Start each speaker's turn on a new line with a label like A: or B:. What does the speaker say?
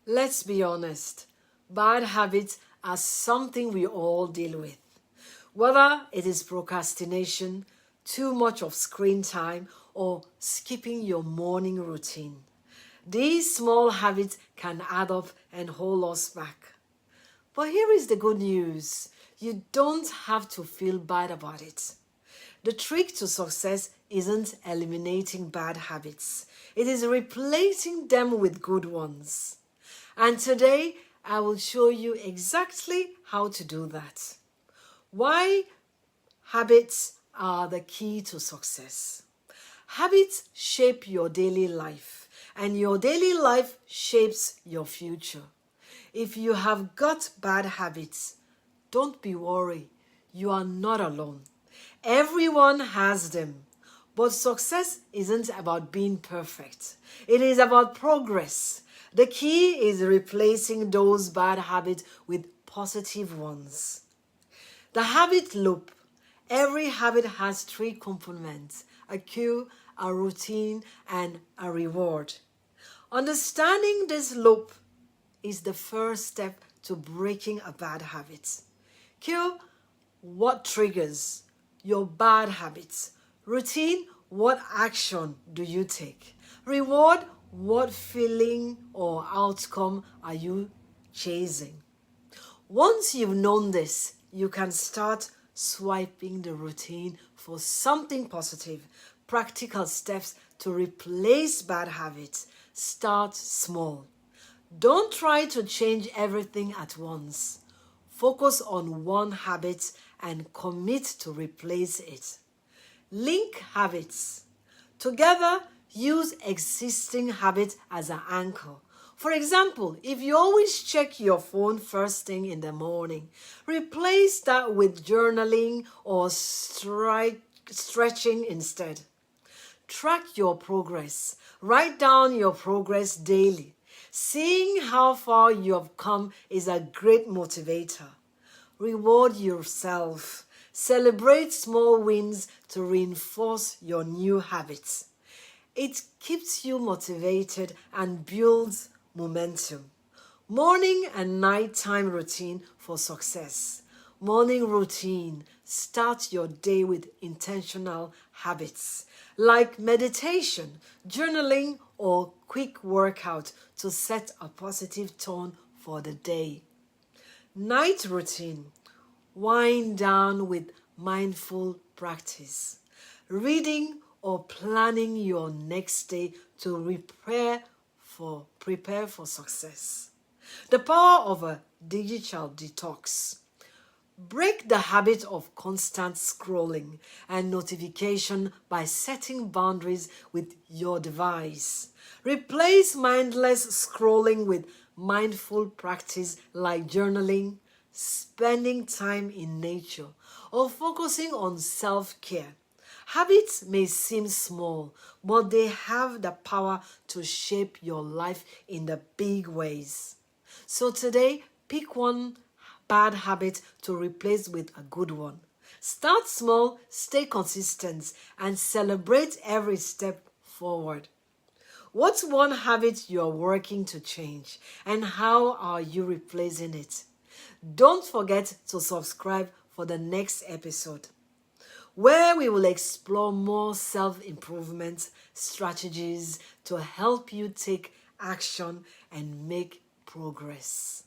A: Let's be honest, bad habits are something we all deal with. Whether it is procrastination, too much of screen time, or skipping your morning routine. These small habits can add up and hold us back. But here is the good news. You don't have to feel bad about it. The trick to success isn't eliminating bad habits. It is replacing them with good ones. And today, I will show you exactly how to do that. Why habits are the key to success. Habits shape your daily life, and your daily life shapes your future. If you have got bad habits, don't be worried. You are not alone. Everyone has them. But success isn't about being perfect. It is about progress. The key is replacing those bad habits with positive ones. The habit loop. Every habit has 3 components: a cue, a routine, and a reward. Understanding this loop is the first step to breaking a bad habit. Cue: what triggers your bad habits? Routine: what action do you take? Reward: what feeling or outcome are you chasing? Once you've known this, you can start swiping the routine for something positive. Practical steps to replace bad habits. Start small. Don't try to change everything at once. Focus on one habit and commit to replace it. Link habits. Together, use existing habits as an anchor. For example, if you always check your phone first thing in the morning, replace that with journaling or stretching instead. Track your progress. Write down your progress daily. Seeing how far you have come is a great motivator. Reward yourself. Celebrate small wins to reinforce your new habits. It keeps you motivated and builds momentum. Morning and nighttime routine for success. Morning routine. Start your day with intentional habits like meditation, journaling, or quick workout to set a positive tone for the day. Night routine. Wind down with mindful practice. Reading or planning your next day to prepare for success. The power of a digital detox. Break the habit of constant scrolling and notification by setting boundaries with your device. Replace mindless scrolling with mindful practice like journaling, spending time in nature, or focusing on self-care. Habits may seem small, but they have the power to shape your life in the big ways. So today, pick one bad habit to replace with a good one. Start small, stay consistent, and celebrate every step forward. What's one habit you are working to change, and how are you replacing it? Don't forget to subscribe for the next episode, where we will explore more self-improvement strategies to help you take action and make progress.